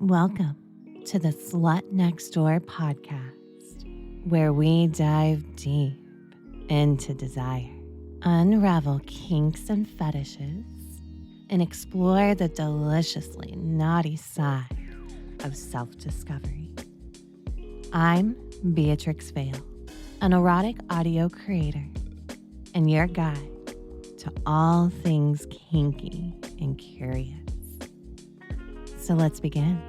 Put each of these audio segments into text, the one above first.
Welcome to the Slut Next Door podcast, where we dive deep into desire, unravel kinks and fetishes, and explore the deliciously naughty side of self-discovery. I'm Beatrix Vale, an erotic audio creator, and your guide to all things kinky and curious. So let's begin.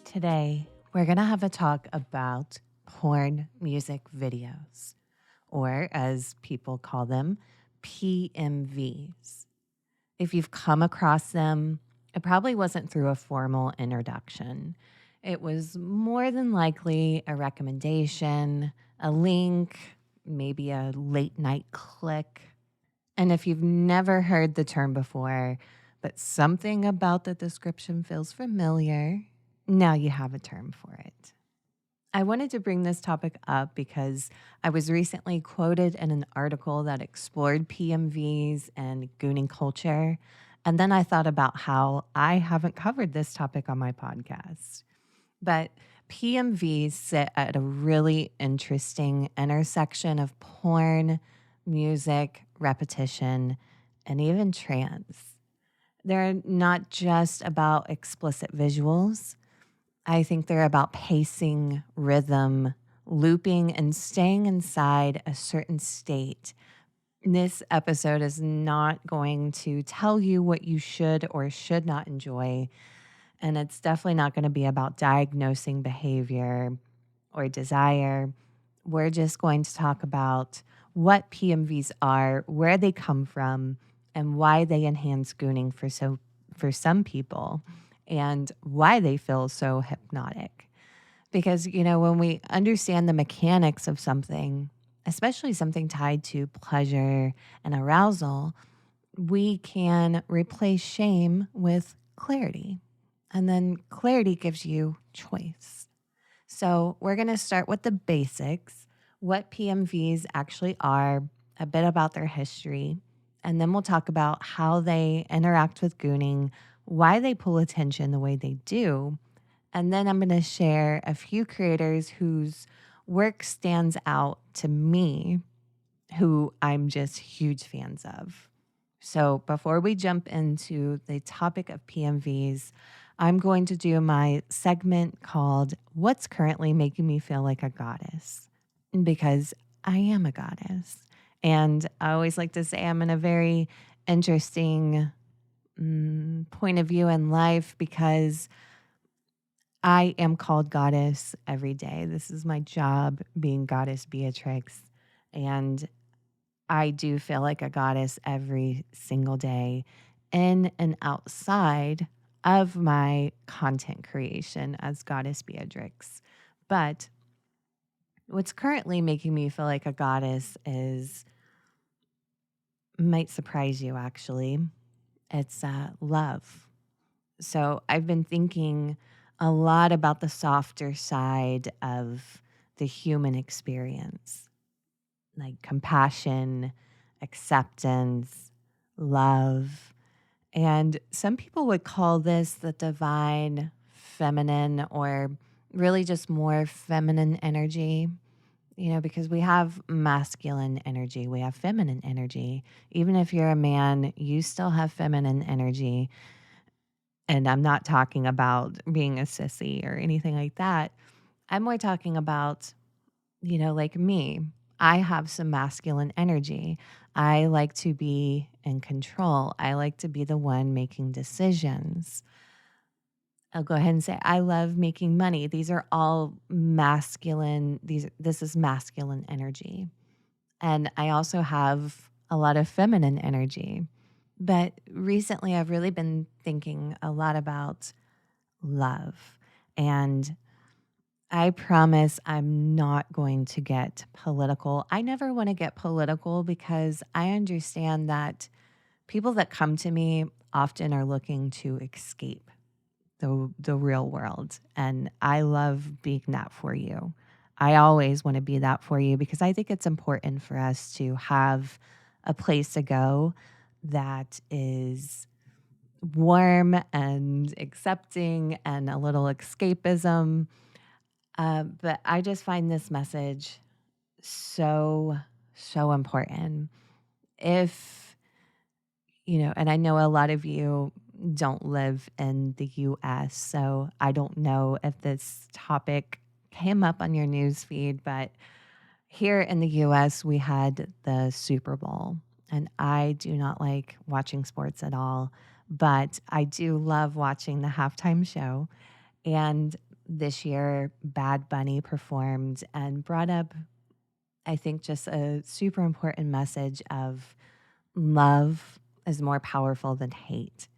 Today, we're going to have a talk about porn music videos, or as people call them, PMVs. If you've come across them, it probably wasn't through a formal introduction. It was more than likely a recommendation, a link, maybe a late night click. And if you've never heard the term before, but something about the description feels familiar, now you have a term for it. I wanted to bring this topic up because I was recently quoted in an article that explored PMVs and gooning culture. And then I thought about how I haven't covered this topic on my podcast. But PMVs sit at a really interesting intersection of porn, music, repetition, and even trance. They're not just about explicit visuals. I think they're about pacing, rhythm, looping, and staying inside a certain state. This episode is not going to tell you what you should or should not enjoy. And it's definitely not going to be about diagnosing behavior or desire. We're just going to talk about what PMVs are, where they come from, and why they enhance gooning for some people, and why they feel so hypnotic. Because, when we understand the mechanics of something, especially something tied to pleasure and arousal, we can replace shame with clarity. And then clarity gives you choice. So we're going to start with the basics, what PMVs actually are, a bit about their history, and then we'll talk about how they interact with gooning, why they pull attention the way they do, and then I'm going to share a few creators whose work stands out to me, who I'm just huge fans of. So before we jump into the topic of PMVs, I'm going to do my segment called What's Currently Making Me Feel Like a Goddess? Because I am a goddess. And I always like to say I'm in a very interesting point of view in life because I am called goddess every day. This is my job, being goddess Beatrix. And I do feel like a goddess every single day in and outside of my content creation as goddess Beatrix. But what's currently making me feel like a goddess might surprise you actually. It's love. So I've been thinking a lot about the softer side of the human experience, like compassion, acceptance, love. And some people would call this the divine feminine, or really just more feminine energy, because we have masculine energy, we have feminine energy. Even if you're a man, you still have feminine energy. And I'm not talking about being a sissy or anything like that. I'm more talking about, like me. I have some masculine energy. I like to be in control. I like to be the one making decisions. I'll go ahead and say I love making money. These are all masculine. This is masculine energy. And I also have a lot of feminine energy. But recently I've really been thinking a lot about love. And I promise I'm not going to get political. I never want to get political because I understand that people that come to me often are looking to escape the real world. And I love being that for you. I always want to be that for you because I think it's important for us to have a place to go, that is warm and accepting and a little escapism. But I just find this message so, so important. If, and I know a lot of you don't live in the US, so I don't know if this topic came up on your news feed, but here in the US, we had the Super Bowl, and I do not like watching sports at all, but I do love watching the halftime show. And this year, Bad Bunny performed and brought up, I think, just a super important message of love is more powerful than hate.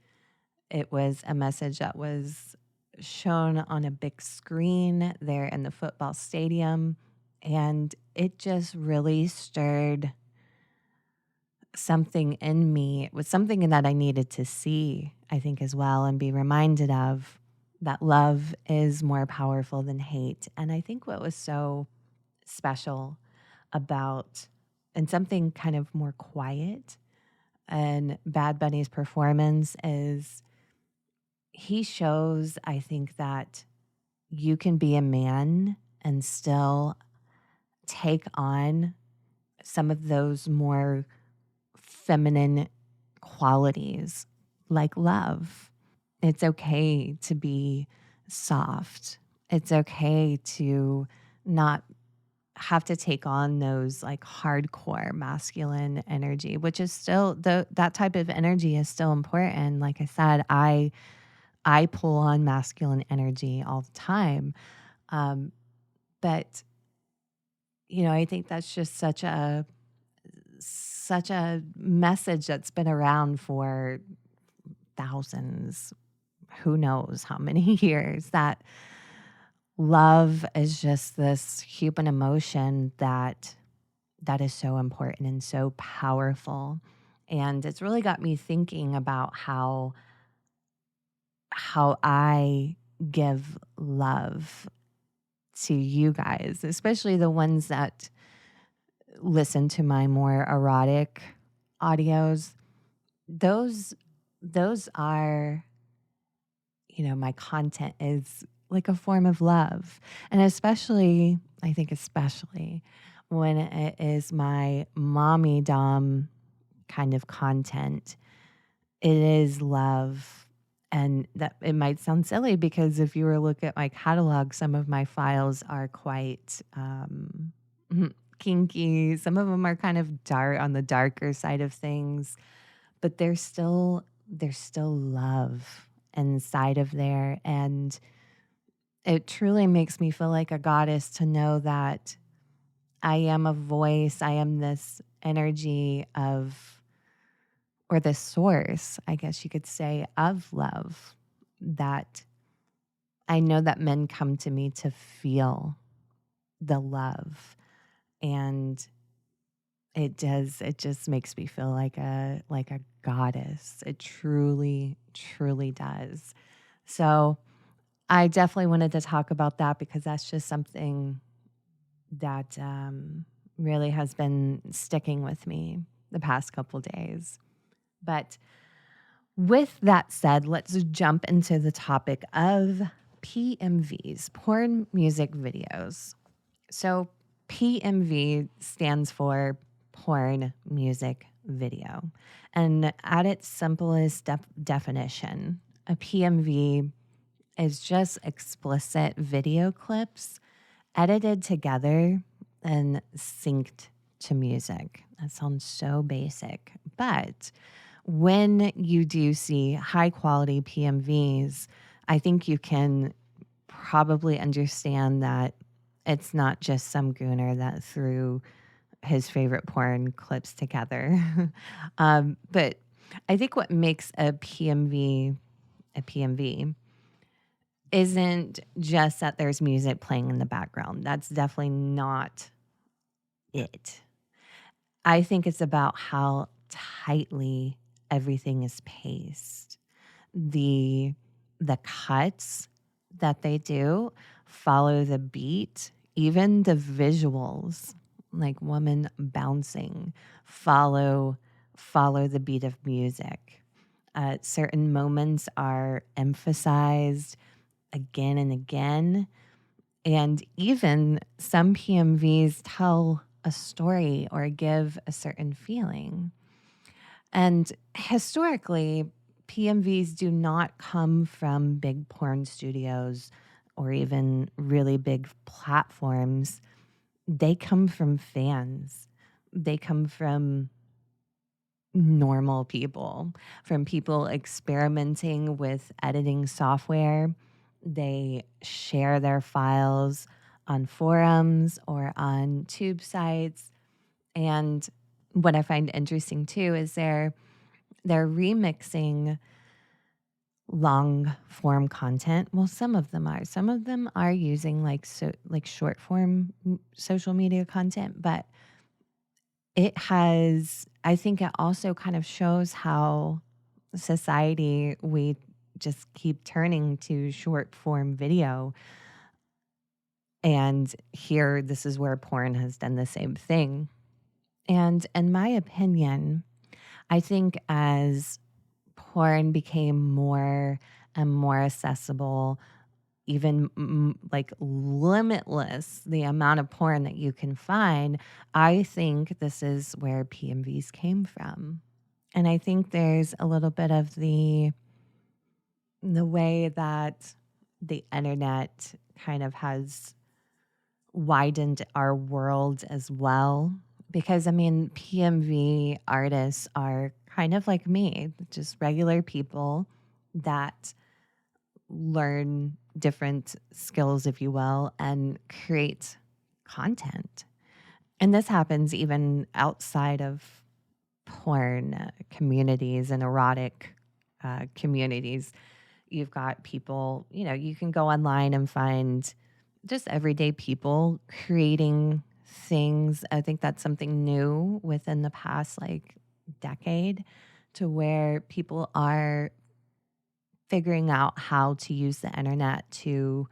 It was a message that was shown on a big screen there in the football stadium. And it just really stirred something in me. It was something that I needed to see, I think, as well, and be reminded of that love is more powerful than hate. And I think what was so special about, and something kind of more quiet, and Bad Bunny's performance is he shows, I think, that you can be a man and still take on some of those more feminine qualities like love. It's okay to be soft. It's okay to not have to take on those like hardcore masculine energy, which is still that type of energy is still important. Like I said, I pull on masculine energy all the time. Um, but I think that's just such a message that's been around for thousands, who knows how many years, that love is just this human emotion that is so important and so powerful. And it's really got me thinking about how I give love to you guys, especially the ones that listen to my more erotic audios. Those are, my content is like a form of love. And especially, I think especially when it is my mommy dom kind of content, it is love. And that it might sound silly because if you were to look at my catalog, some of my files are quite kinky. Some of them are kind of dark, on the darker side of things, but there's still love inside of there. And it truly makes me feel like a goddess to know that I am a voice. I am this energy of, or the source, I guess you could say, of love, that I know that men come to me to feel the love. And it just makes me feel like a goddess. It truly, truly does. So I definitely wanted to talk about that because that's just something that really has been sticking with me the past couple days. But with that said, let's jump into the topic of PMVs, porn music videos. So PMV stands for porn music video. And at its simplest definition, a PMV is just explicit video clips edited together and synced to music. That sounds so basic, but when you do see high quality PMVs, I think you can probably understand that it's not just some gooner that threw his favorite porn clips together. But I think what makes a PMV isn't just that there's music playing in the background. That's definitely not it. I think it's about how tightly everything is paced. The cuts that they do follow the beat, even the visuals, like woman bouncing, follow follow the beat of music. Certain moments are emphasized again and again. And even some PMVs tell a story or give a certain feeling. And historically, PMVs do not come from big porn studios or even really big platforms. They come from fans. They come from normal people, from people experimenting with editing software. They share their files on forums or on tube sites. And what I find interesting too is they're remixing long form content. Well, some of them are. Some of them are using like short form social media content, but I think it also kind of shows how society, we just keep turning to short form video. And here, this is where porn has done the same thing. And in my opinion, I think as porn became more and more accessible, even like limitless, the amount of porn that you can find, I think this is where PMVs came from. And I think there's a little bit of the way that the internet kind of has widened our world as well. Because I mean, PMV artists are kind of like me, just regular people that learn different skills, if you will, and create content. And this happens even outside of porn communities and erotic communities. You've got people, you can go online and find just everyday people creating things. I think that's something new within the past like decade, to where people are figuring out how to use the internet to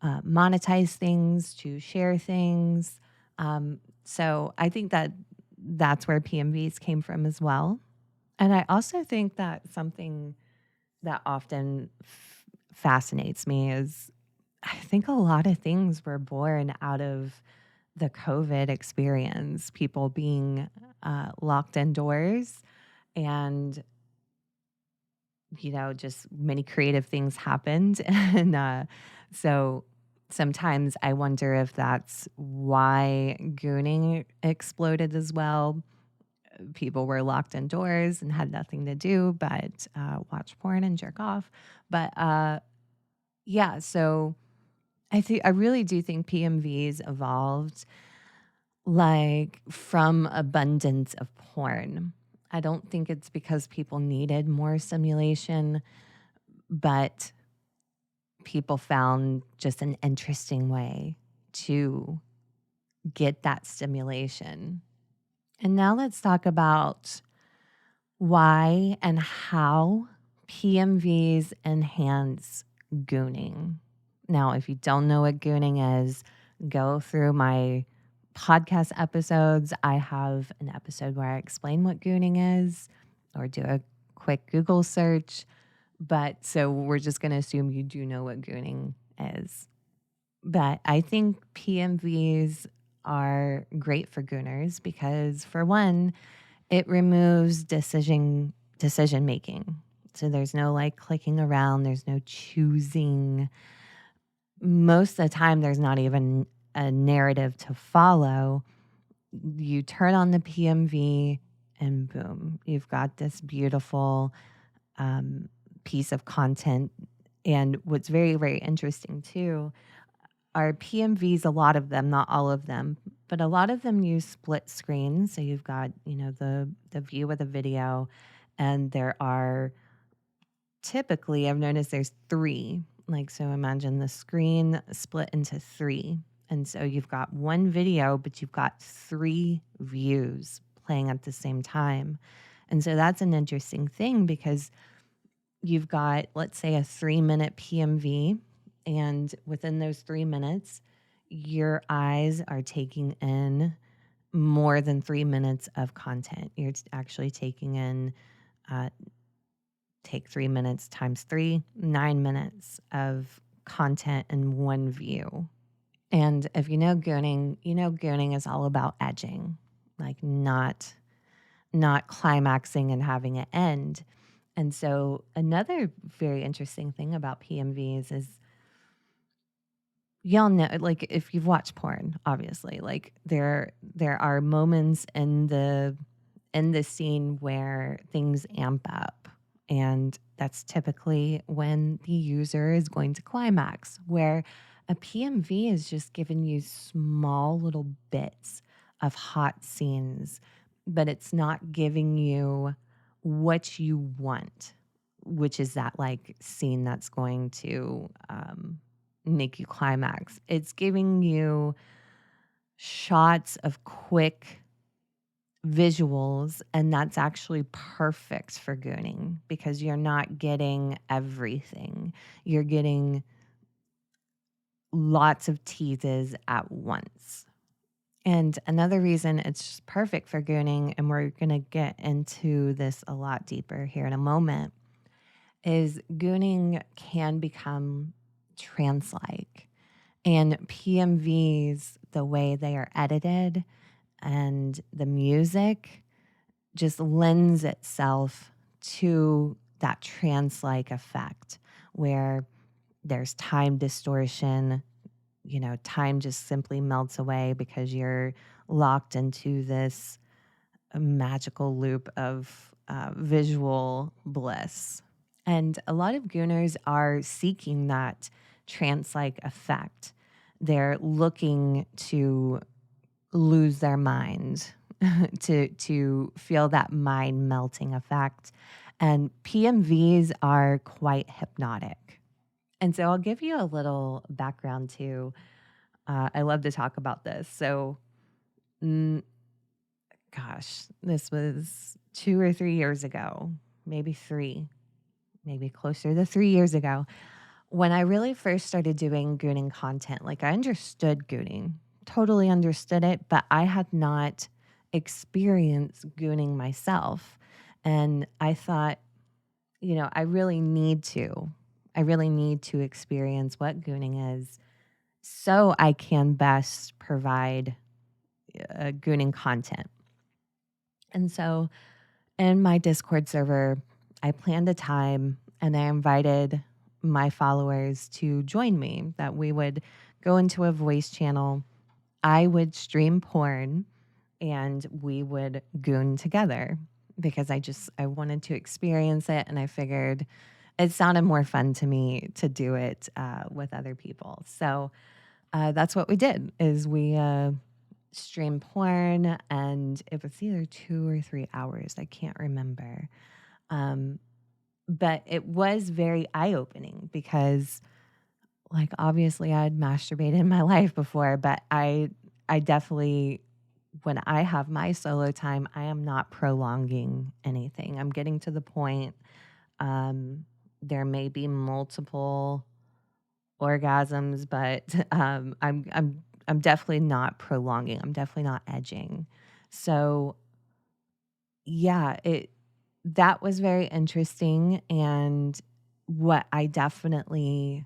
monetize things, to share things. So I think that that's where PMVs came from as well. And I also think that something that often fascinates me is I think a lot of things were born out of the COVID experience, people being locked indoors, and just many creative things happened. And so sometimes I wonder if that's why gooning exploded as well. People were locked indoors and had nothing to do but watch porn and jerk off. But yeah, so I really do think PMVs evolved like from abundance of porn. I don't think it's because people needed more stimulation, but people found just an interesting way to get that stimulation. And now let's talk about why and how PMVs enhance gooning. Now, if you don't know what gooning is, go through my podcast episodes. I have an episode where I explain what gooning is, or do a quick Google search. But so we're just going to assume you do know what gooning is. But I think PMVs are great for gooners because, for one, it removes decision making. So there's no like clicking around, there's no choosing. Most of the time, there's not even a narrative to follow. You turn on the PMV and boom, you've got this beautiful piece of content. And what's very, very interesting too are PMVs, a lot of them, not all of them, but a lot of them use split screens. So you've got, the view of the video, and there are typically, I've noticed there's three. Like, so imagine the screen split into three. And so you've got one video, but you've got three views playing at the same time. And so that's an interesting thing because you've got, let's say, a 3-minute PMV. And within those 3 minutes, your eyes are taking in more than 3 minutes of content. You're actually taking in, take 3 minutes times 3, 9 minutes of content in one view. And if you know gooning is all about edging, like not climaxing and having it end. And so another very interesting thing about PMVs is y'all know, like if you've watched porn, obviously, like there are moments in the scene where things amp up. And that's typically when the user is going to climax, where a PMV is just giving you small little bits of hot scenes, but it's not giving you what you want, which is that like scene that's going to make you climax. It's giving you shots of quick visuals, and that's actually perfect for gooning because you're not getting everything. You're getting lots of teases at once. And another reason it's just perfect for gooning, and we're going to get into this a lot deeper here in a moment, is gooning can become trance-like. And PMVs, the way they are edited and the music just lends itself to that trance-like effect where there's time distortion, time just simply melts away because you're locked into this magical loop of visual bliss. And a lot of gooners are seeking that trance-like effect. They're looking to lose their mind, to feel that mind melting effect. And PMVs are quite hypnotic. And so I'll give you a little background too. I love to talk about this. So, mm, gosh, this was 2 or 3 years ago, maybe three, maybe closer to 3 years ago, when I really first started doing gooning content. Like I understood gooning, totally understood it, but I had not experienced gooning myself. And I thought, I really need to. I really need to experience what gooning is so I can best provide gooning content. And so in my Discord server, I planned a time and I invited my followers to join me, that we would go into a voice channel. I would stream porn and we would goon together because I wanted to experience it, and I figured it sounded more fun to me to do it with other people. So that's what we did. Is we streamed porn, and it was either 2 or 3 hours. I can't remember. Um, but it was very eye opening because, like, obviously I'd masturbated in my life before, but I definitely, when I have my solo time, I am not prolonging anything. I'm getting to the point. There may be multiple orgasms, but I'm definitely not prolonging. I'm definitely not edging. So yeah, that was very interesting, and what I definitely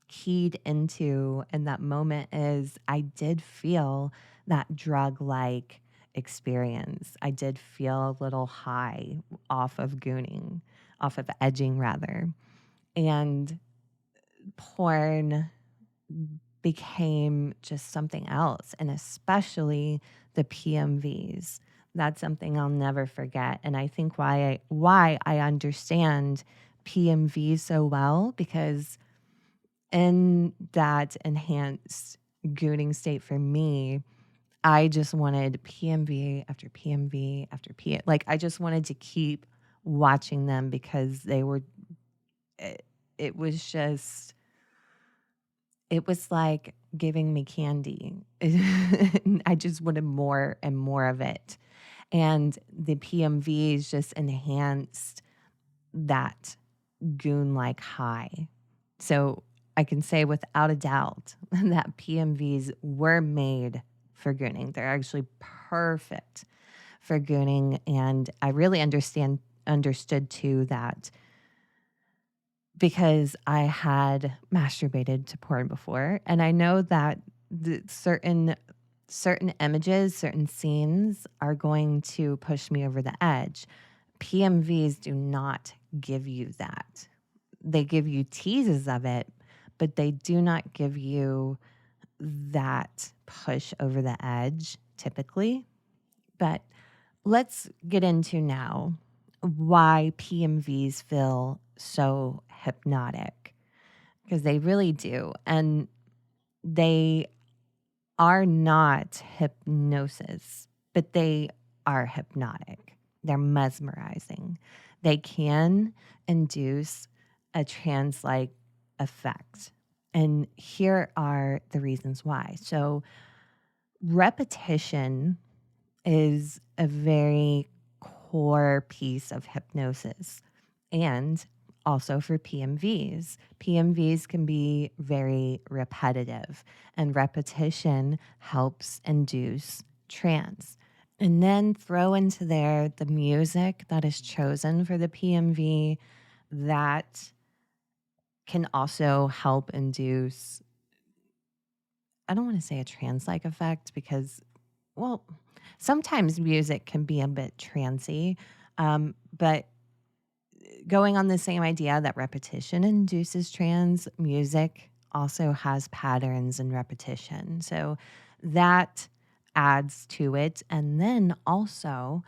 keyed into in that moment is I did feel that drug-like experience. I did feel a little high off of gooning, off of edging rather. And porn became just something else, and especially the PMVs. That's something I'll never forget, and I think why I understand PMVs so well, because in that enhanced gooning state for me, I just wanted PMV after PMV after PM. Like I just wanted to keep watching them because they were. It was just. It was like giving me candy. I just wanted more and more of it. And the PMVs just enhanced that goon like high. So I can say without a doubt that PMVs were made for gooning. They're actually perfect for gooning. And I really understood too that because I had masturbated to porn before, and I know that certain images, certain scenes are going to push me over the edge. PMVs do not give you that. They give you teases of it, but they do not give you that push over the edge typically. But let's get into now why PMVs feel so hypnotic, because they really do. And they are not hypnosis, but they are hypnotic. They're mesmerizing. They can induce a trance like effect. And here are the reasons why. So, repetition is a very core piece of hypnosis, and also for PMVs. PMVs can be very repetitive, and repetition helps induce trance. And then throw into there the music that is chosen for the PMV that can also help induce, I don't want to say a trance like effect because, well, sometimes music can be a bit trancy, but going on the same idea that repetition induces trance, music also has patterns and repetition. So that adds to it. And then also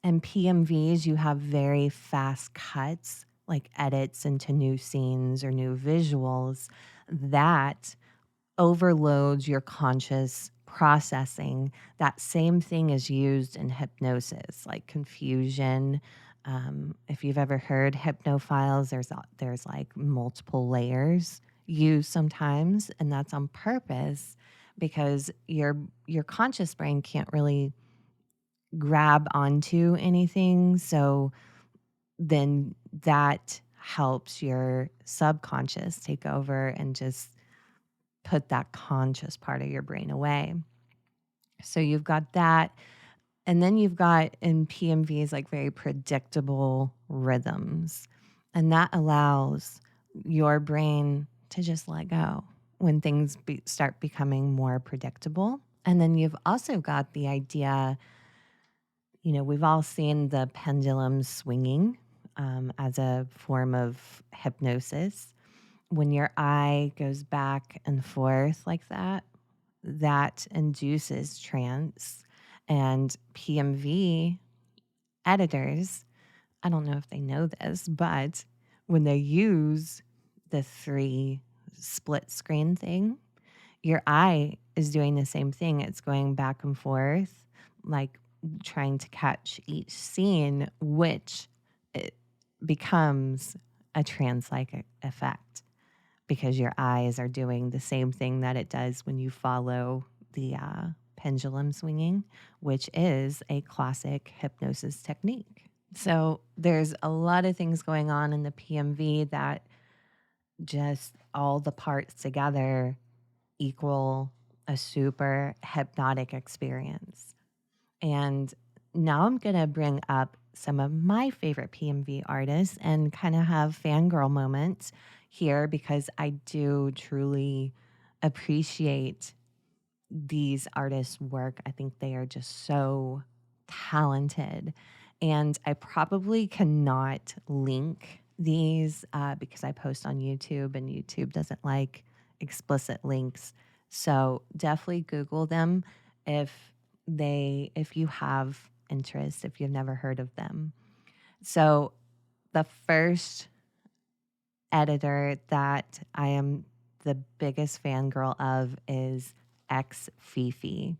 in PMVs, you have very fast cuts, like edits into new scenes or new visuals that overloads your conscious processing. That same thing is used in hypnosis, like confusion. If you've ever heard hypnophiles, there's like multiple layers used sometimes, and that's on purpose because your conscious brain can't really grab onto anything. So then that helps your subconscious take over and just put that conscious part of your brain away. So you've got that. And then you've got in PMVs like very predictable rhythms. And that allows your brain to just let go when things start becoming more predictable. And then you've also got the idea, we've all seen the pendulum swinging as a form of hypnosis. When your eye goes back and forth like that, that induces trance. And PMV editors, I don't know if they know this, but when they use the 3 split screen thing, your eye is doing the same thing. It's going back and forth, like trying to catch each scene, which it becomes a trance-like effect because your eyes are doing the same thing that it does when you follow the pendulum swinging, which is a classic hypnosis technique. So there's a lot of things going on in the PMV that just all the parts together equal a super hypnotic experience. And now I'm going to bring up some of my favorite PMV artists and kind of have fangirl moments here because I do truly appreciate these artists' work. I think they are just so talented. And I probably cannot link these because I post on YouTube and YouTube doesn't like explicit links. So definitely Google them if you have interest, if you've never heard of them. So the first editor that I am the biggest fangirl of is X Fifi.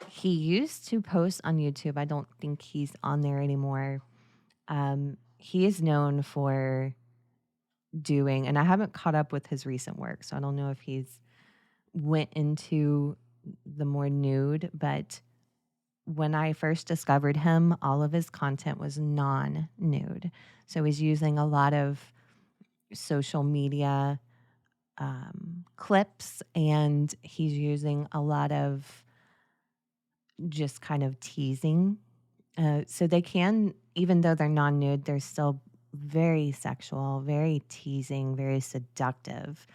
He used to post on YouTube. I don't think he's on there anymore. He is known for doing, and I haven't caught up with his recent work, so I don't know if he's went into the more nude, but when I first discovered him, all of his content was non-nude. So he's using a lot of social media clips, and he's using a lot of just kind of teasing. So they can, even though they're non-nude, they're still very sexual, very teasing, very seductive.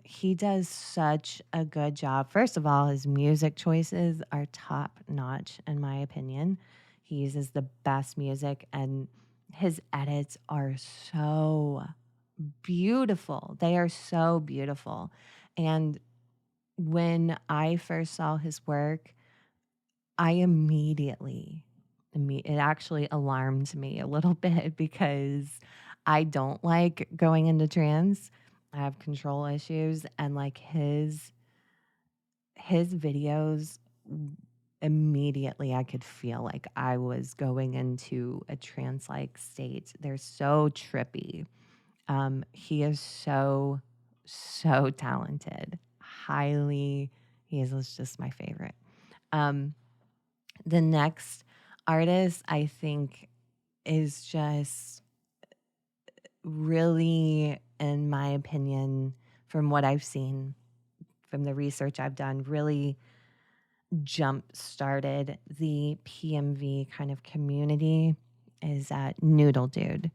He does such a good job. First of all, his music choices are top notch, in my opinion. He uses the best music, and his edits are so beautiful. They are so beautiful. And when I first saw his work, I it actually alarmed me a little bit because I don't like going into trance. I have control issues, and like his videos, immediately I could feel like I was going into a trance like state. They're so trippy. He is so talented. Highly, he is just my favorite. Um, the next artist I think is just really, in my opinion, from what I've seen, from the research I've done, really jump started the PMV kind of community is Noodle Dude.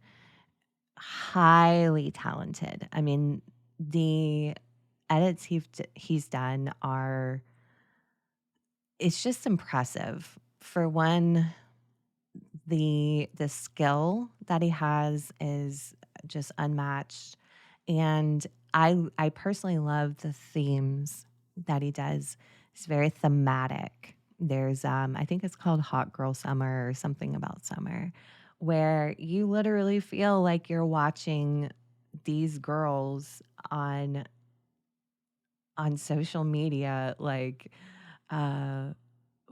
Highly talented. I mean, the edits he's done are, it's just impressive. For one, the skill that he has is just unmatched, and I personally love the themes that he does. It's very thematic. There's I think it's called Hot Girl Summer or something about summer, where you literally feel like you're watching these girls on social media, like uh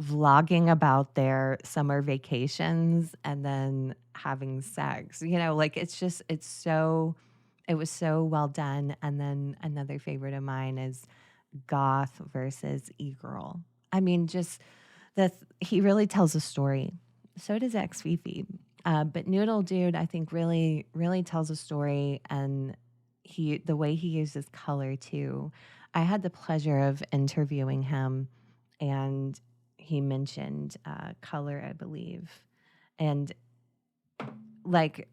vlogging about their summer vacations and then having sex. Like it was so well done. And then another favorite of mine is goth versus e-girl. I mean, just he really tells a story. So does X Fifi. But Noodle Dude, I think, really, really tells a story, and the way he uses color too. I had the pleasure of interviewing him, and he mentioned color, I believe, and like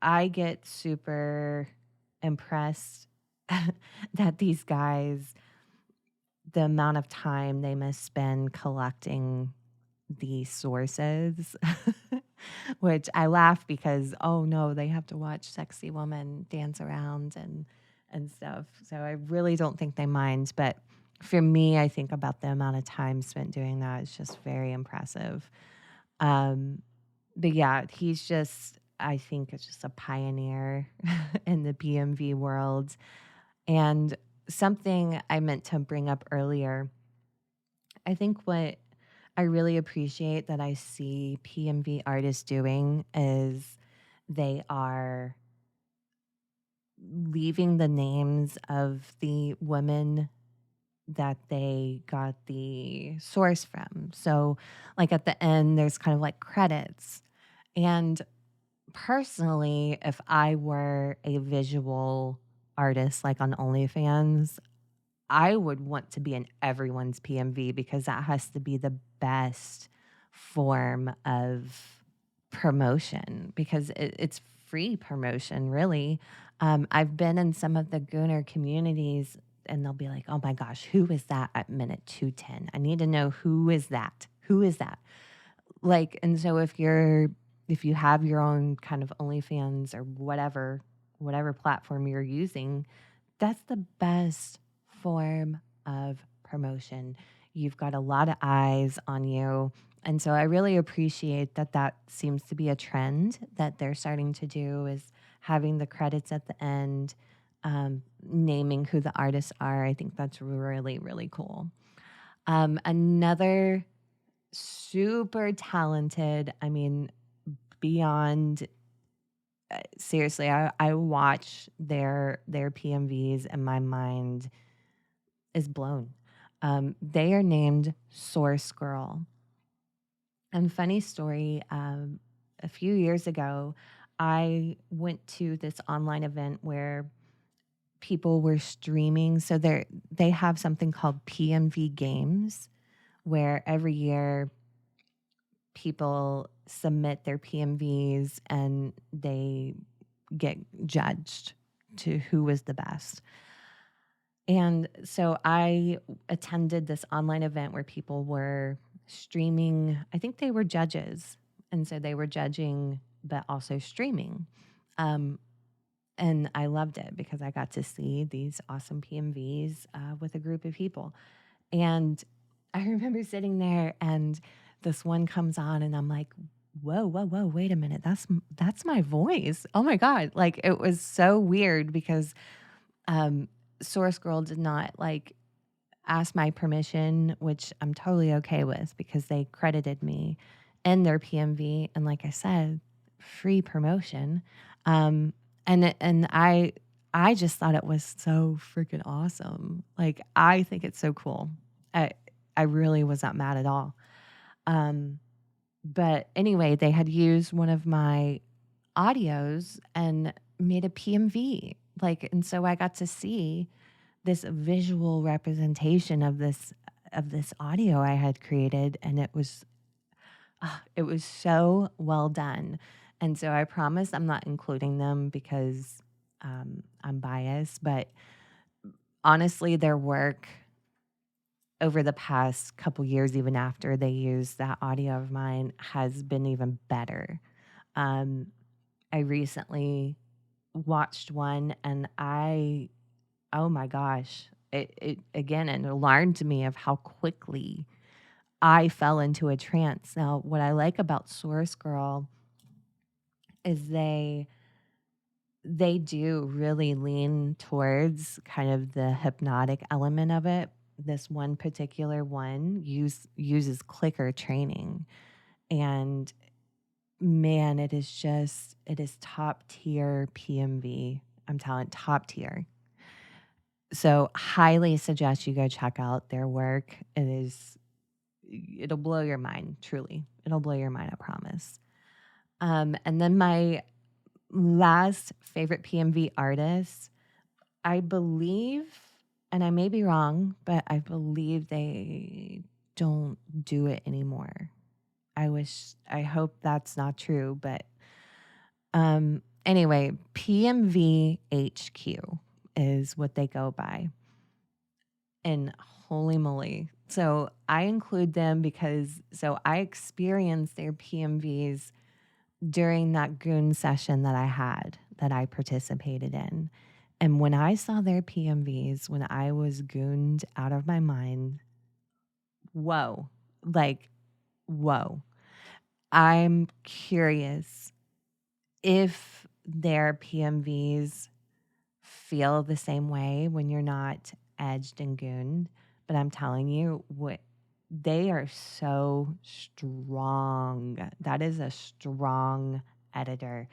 I get super impressed that these guys, the amount of time they must spend collecting the sources, which I laugh because, oh no, they have to watch sexy women dance around and stuff. So I really don't think they mind. But for me, I think about the amount of time spent doing that is just very impressive. Um, but yeah, he's just, I think it's just a pioneer in the PMV world. And something I meant to bring up earlier, I think what I really appreciate that I see PMV artists doing is they are leaving the names of the women that they got the source from. So, like at the end, there's kind of like credits. And personally, if I were a visual artist like on OnlyFans, I would want to be in everyone's PMV because that has to be the best form of promotion because it's free promotion, really. I've been in some of the Gooner communities and they'll be like, oh my gosh, who is that at minute 210? I need to know who is that? Who is that? Like, and so if you have your own kind of OnlyFans or whatever platform you're using, that's the best form of promotion. You've got a lot of eyes on you. And so I really appreciate that that seems to be a trend that they're starting to do is having the credits at the end, naming who the artists are. I think that's really, really cool. Another super talented, I mean, beyond seriously, I watch their PMVs and my mind is blown. They are named Source Girl. And funny story, a few years ago, I went to this online event where people were streaming. So they have something called PMV Games, where every year people submit their PMVs and they get judged to who was the best. And so I attended this online event where people were streaming. I think they were judges. And so they were judging, but also streaming. Um, and I loved it because I got to see these awesome PMVs with a group of people. And I remember sitting there and this one comes on and I'm like, whoa, whoa, whoa, wait a minute. That's my voice. Oh my God. Like it was so weird because Source Girl did not like ask my permission, which I'm totally okay with because they credited me in their PMV. And like I said, free promotion. And I just thought it was so freaking awesome. Like I think it's so cool. I I really was not mad at all. Um, but anyway, they had used one of my audios and made a PMV. Like, and so I got to see this visual representation of this audio I had created, and it was so well done. And so I promise I'm not including them because I'm biased, but honestly, their work over the past couple years, even after they used that audio of mine, has been even better. Um, I recently watched one and oh my gosh, it again, it alarmed me of how quickly I fell into a trance. Now, what I like about Source Girl is they do really lean towards kind of the hypnotic element of it. This one particular one uses clicker training, and man, it is top tier PMV. I'm telling top tier. So highly suggest you go check out their work. It'll blow your mind, truly. It'll blow your mind, I promise. And then my last favorite PMV artist, I believe, and I may be wrong, but I believe they don't do it anymore. I hope that's not true, but anyway, PMV HQ is what they go by. And holy moly. So I include them because I experienced their PMVs during that goon session that I participated in. And when I saw their PMVs, when I was gooned out of my mind, whoa, like, whoa. I'm curious if their PMVs feel the same way when you're not edged and gooned. But I'm telling you, they are so strong. That is a strong editor.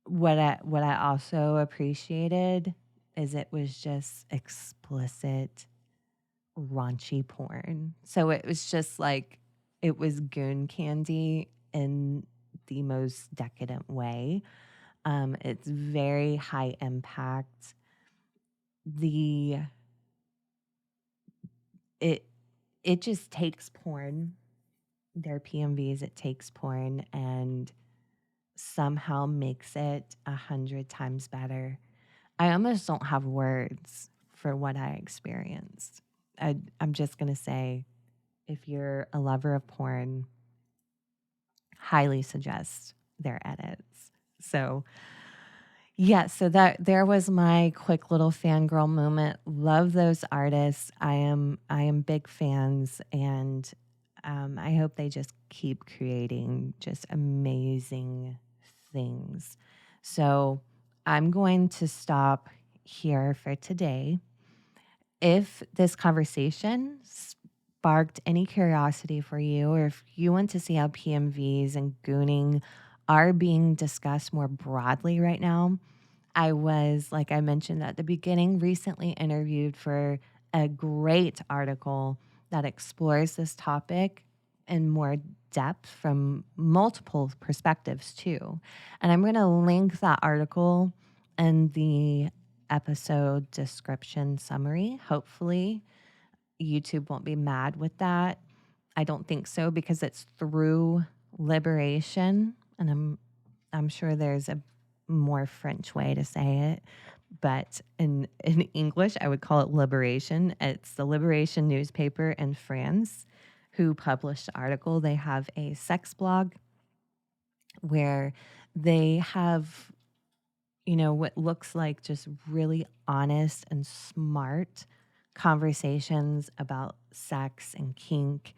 What I also appreciated is it was just explicit, raunchy porn. So it was just like it was goon candy in the most decadent way. It's very high impact. The it it just takes porn, their PMVs, it takes porn and somehow makes it 100 times better. I almost don't have words for what I experienced. I'm just going to say, if you're a lover of porn, highly suggest their edits. So, yeah, so that there was my quick little fangirl moment. Love those artists. I am big fans, and I hope they just keep creating just amazing things. So I'm going to stop here for today. If this conversation sparked any curiosity for you, or if you want to see how PMVs and gooning are being discussed more broadly right now, I was, like I mentioned at the beginning, recently interviewed for a great article that explores this topic in more depth from multiple perspectives, too. And I'm going to link that article in the episode description summary. Hopefully, YouTube won't be mad with that. I don't think so, because it's through liberation, and I'm sure there's a more French way to say it, but in English I would call it liberation. It's the Liberation newspaper in France who published the article. They have a sex blog where they have, what looks like just really honest and smart conversations about sex and kink.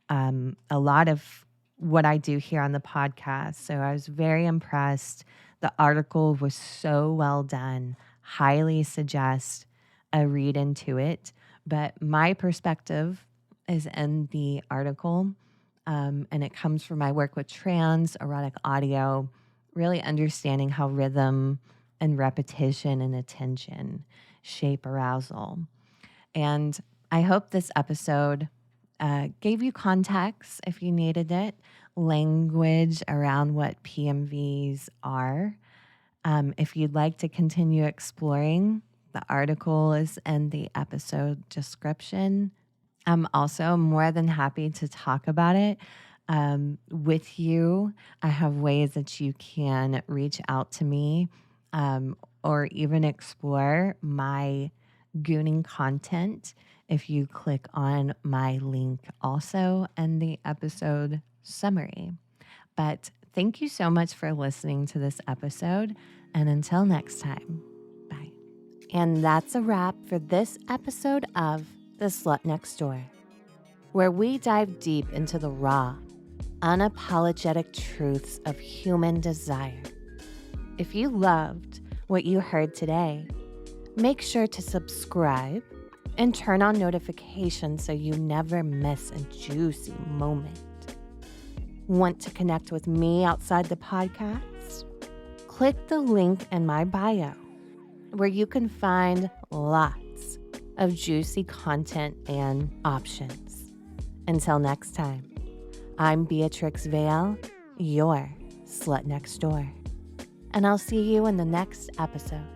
A lot of what I do here on the podcast. So I was very impressed. The article was so well done. Highly suggest a read into it. But my perspective is in the article, and it comes from my work with trance, erotic audio, really understanding how rhythm and repetition and attention shape arousal. And I hope this episode gave you context if you needed it, language around what PMVs are. If you'd like to continue exploring, the article is in the episode description. I'm also more than happy to talk about it with you. I have ways that you can reach out to me or even explore my gooning content if you click on my link also in the episode summary. But thank you so much for listening to this episode, and until next time, bye. And that's a wrap for this episode of The Slut Next Door, where we dive deep into the raw, unapologetic truths of human desire. If you loved what you heard today, make sure to subscribe and turn on notifications so you never miss a juicy moment. Want to connect with me outside the podcast? Click the link in my bio, where you can find lots of juicy content and options. Until next time, I'm Beatrix Vale, your Slut Next Door, and I'll see you in the next episode.